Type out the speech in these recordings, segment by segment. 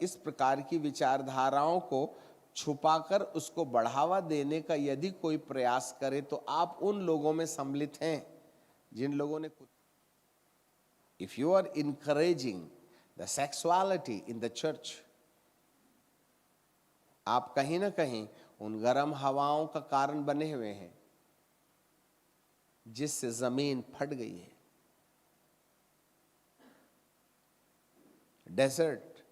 इस प्रकार की विचारधाराओं को छुपाकर उसको बढ़ावा देने का यदि कोई प्रयास करे तो आप उन लोगों में सम्मिलित हैं जिन लोगों ने if you are encouraging the sexuality in the church, आप कहीं ना कहीं उन गर्म हवाओं का कारण बने हुए हैं जिससे जमीन फट गई है। डेजर्ट,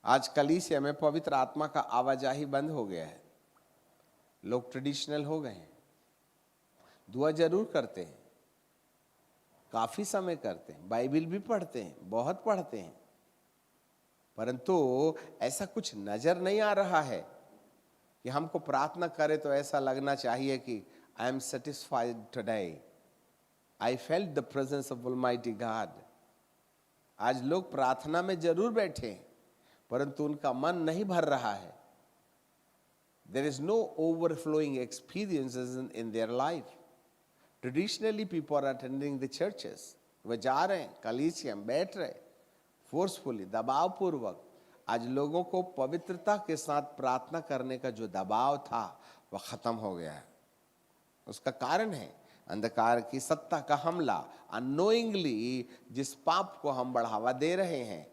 आज कलीसिया में पवित्र आत्मा का आवाजाही बंद हो गया है। लोग ट्रेडिशनल हो गए हैं, दुआ जरूर करते हैं, काफी समय करते हैं, बाइबिल भी पढ़ते हैं, बहुत पढ़ते हैं, परंतु ऐसा कुछ नजर नहीं आ रहा है कि हमको प्रार्थना करें तो ऐसा लगना चाहिए कि I am satisfied today, I felt the presence of almighty God. आज लोग प्रार्थना में जरूर बैठे हैं परंतु उनका मन नहीं भर रहा है। There is no overflowing experiences in their life. Traditionally people are attending the churches, वे जा रहे हैं कलीसिया में, बैठ रहे फोर्सफुली, दबाव पूर्वक। आज लोगों को पवित्रता के साथ प्रार्थना करने का जो दबाव था वह खत्म हो गया है। उसका कारण है अंधकार की सत्ता का हमला। अननोइंगली जिस पाप को हम बढ़ावा दे रहे हैं,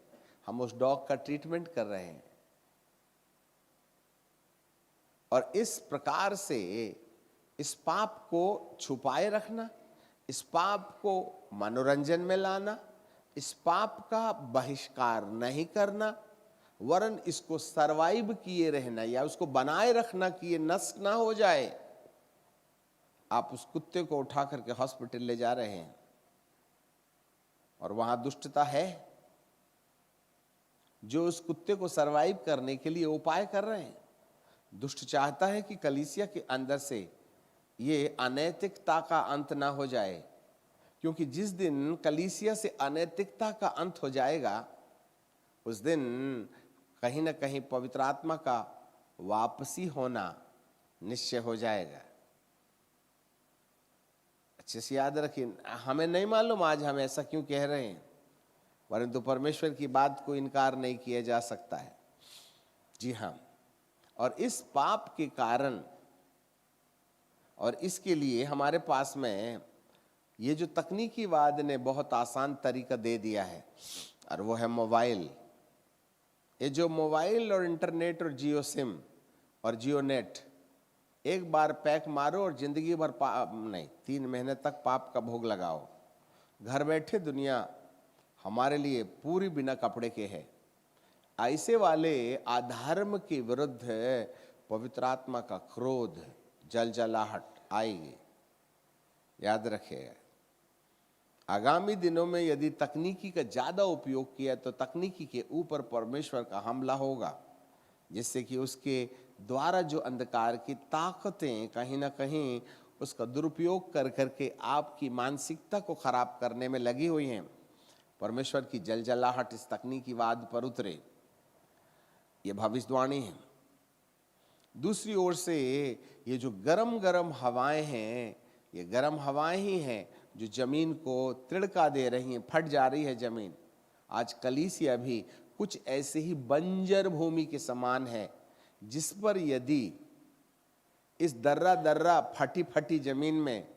हम उस डॉग का ट्रीटमेंट कर रहे हैं और इस प्रकार से इस पाप को छुपाए रखना, इस पाप को मनोरंजन में लाना, इस पाप का बहिष्कार नहीं करना, वरन इसको सरवाइव किए रहना या उसको बनाए रखना कि ये नष्ट ना हो जाए। आप उस कुत्ते को उठा करके हॉस्पिटल ले जा रहे हैं और वहां दुष्टता है जो उस कुत्ते को सरवाइव करने के लिए उपाय कर रहे हैं। दुष्ट चाहता है कि कलीसिया के अंदर से ये अनैतिकता का अंत ना हो जाए, क्योंकि जिस दिन कलीसिया से अनैतिकता का अंत हो जाएगा उस दिन कहीं ना कहीं पवित्र आत्मा का वापसी होना निश्चय हो जाएगा। अच्छे से याद रखिए, हमें नहीं मालूम आज हम ऐसा क्यों कह रहे हैं, परंतु परमेश्वर की बात को इनकार नहीं किया जा सकता है। जी हाँ, और इस पाप के कारण और इसके लिए हमारे पास में ये जो तकनीकीवाद ने बहुत आसान तरीका दे दिया है और वो है मोबाइल। ये जो मोबाइल और इंटरनेट और जियो सिम और जियो नेट, एक बार पैक मारो और जिंदगी भर नहीं, 3 महीने तक पाप का भोग लगाओ। घर बैठे दुनिया हमारे लिए पूरी बिना कपड़े के है। ऐसे वाले अधर्म के विरुद्ध पवित्र आत्मा का क्रोध, जलजलाहट आएगी। याद रखिएगा, आगामी दिनों में यदि तकनीकी का ज्यादा उपयोग किया तो तकनीकी के ऊपर परमेश्वर का हमला होगा, जिससे कि उसके द्वारा जो अंधकार की ताकतें कहीं ना कहीं उसका दुरुपयोग कर करके आपकी मानसिकता को खराब करने में लगी हुई हैं। परमेश्वर की जलजलाहट इस तकनीकीवाद पर उतरे, ये भविष्यवाणी है। दूसरी ओर से ये जो गरम गरम हवाएं हैं, ये गरम हवाएं ही हैं जो जमीन को तिड़का दे रही हैं, फट जा रही है जमीन। आज कलीसिया भी कुछ ऐसे ही बंजर भूमि के समान है जिस पर यदि इस दर्रा दर्रा फटी फटी जमीन में,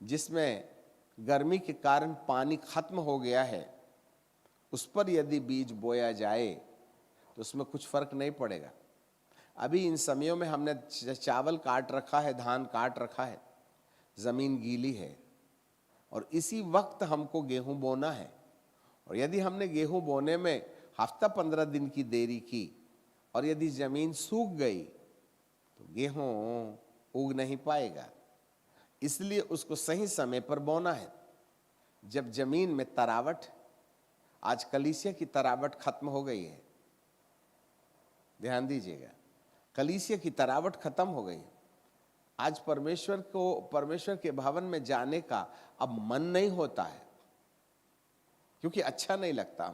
जिसमें गर्मी के कारण पानी खत्म हो गया है, उस पर यदि बीज बोया जाए तो उसमें कुछ फर्क नहीं पड़ेगा। अभी इन समयों में हमने चावल काट रखा है, धान काट रखा है, जमीन गीली है और इसी वक्त हमको गेहूं बोना है। और यदि हमने गेहूं बोने में हफ्ता 15 दिन की देरी की और यदि जमीन सूख गई तो गेहूं उग नहीं पाएगा। इसलिए उसको सही समय पर बोना है, जब जमीन में तरावट। आज कलीसिया की तरावट खत्म हो गई है, ध्यान दीजिएगा, कलीसिया की तरावट खत्म हो गई। आज परमेश्वर के भवन में जाने का अब मन नहीं होता है, क्योंकि अच्छा नहीं लगता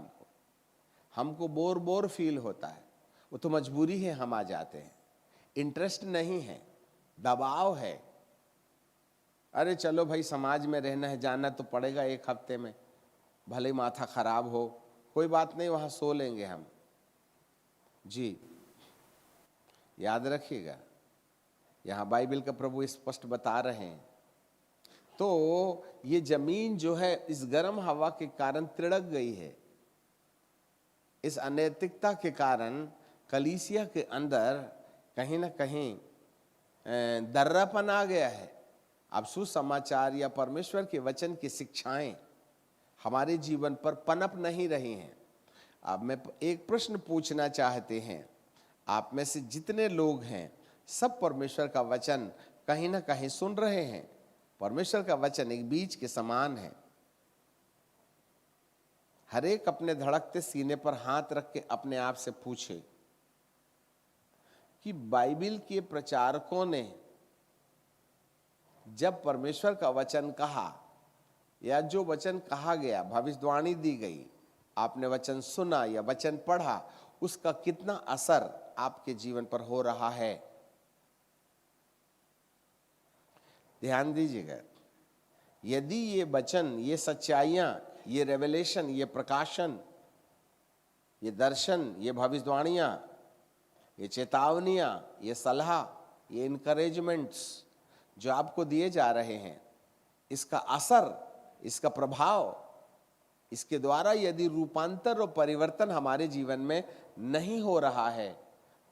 हमको बोर बोर फील होता है। वो तो मजबूरी है, हम आ जाते हैं, इंटरेस्ट नहीं है, दबाव है। अरे चलो भाई, समाज में रहना है, जाना तो पड़ेगा एक हफ्ते में, भले माथा खराब हो, कोई बात नहीं, वहां सो लेंगे हम। जी, याद रखिएगा, यहाँ बाइबल का प्रभु स्पष्ट बता रहे हैं। तो ये जमीन जो है इस गर्म हवा के कारण तिड़क गई है। इस अनैतिकता के कारण कलीसिया के अंदर कहीं ना कहीं दर्रापन आ गया है। अब सुसमाचार या परमेश्वर के वचन की शिक्षाएं हमारे जीवन पर पनप नहीं रही हैं। अब मैं एक प्रश्न पूछना चाहते हैं, आप में से जितने लोग हैं सब परमेश्वर का वचन कहीं ना कहीं सुन रहे हैं। परमेश्वर का वचन एक बीज के समान है। हर एक अपने धड़कते सीने पर हाथ रख के अपने आप से पूछे कि बाइबल के प्रचारकों ने जब परमेश्वर का वचन कहा या जो वचन कहा गया, भविष्यवाणी दी गई, आपने वचन सुना या वचन पढ़ा, उसका कितना असर आपके जीवन पर हो रहा है। ध्यान दीजिएगा, यदि ये वचन, ये सच्चाइयां, ये रेवलेशन, ये प्रकाशन, ये दर्शन, ये भविष्यवाणियां, ये चेतावनियां, ये सलाह, ये इनकरेजमेंट्स जो आपको दिए जा रहे हैं, इसका असर, इसका प्रभाव, इसके द्वारा यदि रूपांतर और परिवर्तन हमारे जीवन में नहीं हो रहा है,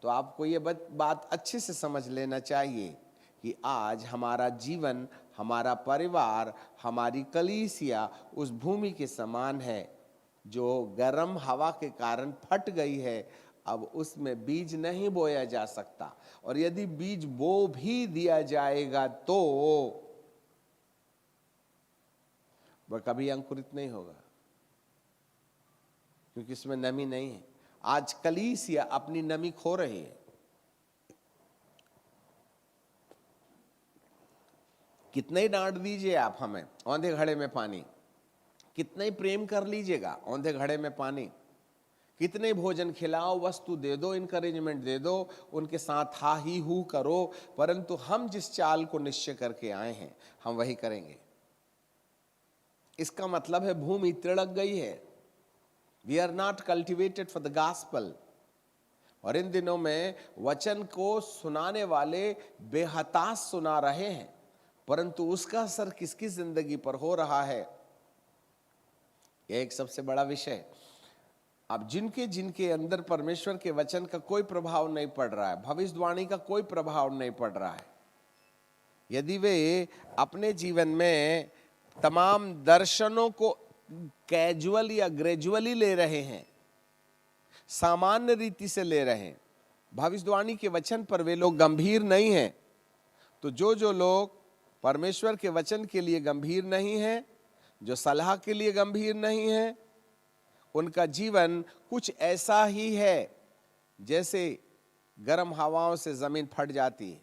तो आपको ये बात अच्छे से समझ लेना चाहिए कि आज हमारा जीवन, हमारा परिवार, हमारी कलीसिया उस भूमि के समान है जो गर्म हवा के कारण फट गई है। अब उसमें बीज नहीं बोया जा सकता, और यदि बीज बो भी दिया जाएगा तो वह कभी अंकुरित नहीं होगा, क्योंकि इसमें नमी नहीं है। आज कलीसिया अपनी नमी खो रही है। कितने ही डांट दीजिए आप हमें, औंधे घड़े में पानी, कितने ही प्रेम कर लीजिएगा, औंधे घड़े में पानी, कितने भोजन खिलाओ, वस्तु दे दो, इनकरेजमेंट दे दो, उनके साथ हा ही हू करो, परंतु हम जिस चाल को निश्चय करके आए हैं हम वही करेंगे। इसका मतलब है भूमि तिड़क गई है। We are not cultivated for the gospel. और इन दिनों में वचन को सुनाने वाले बेहताश सुना रहे हैं, परंतु उसका असर किसकी जिंदगी पर हो रहा है, यह एक सबसे बड़ा विषय। अब जिनके जिनके अंदर परमेश्वर के वचन का कोई प्रभाव नहीं पड़ रहा है, भविष्यवाणी का कोई प्रभाव नहीं पड़ रहा है, यदि वे अपने जीवन में तमाम दर्शनों को कैजुअल या ग्रेजुअली ले रहे हैं, सामान्य रीति से ले रहे हैं, भविष्यवाणी के वचन पर वे लोग गंभीर नहीं हैं, तो जो लोग परमेश्वर के वचन के लिए गंभीर नहीं हैं, जो सलाह के लिए गंभीर नहीं हैं, उनका जीवन कुछ ऐसा ही है जैसे गर्म हवाओं से जमीन फट जाती है।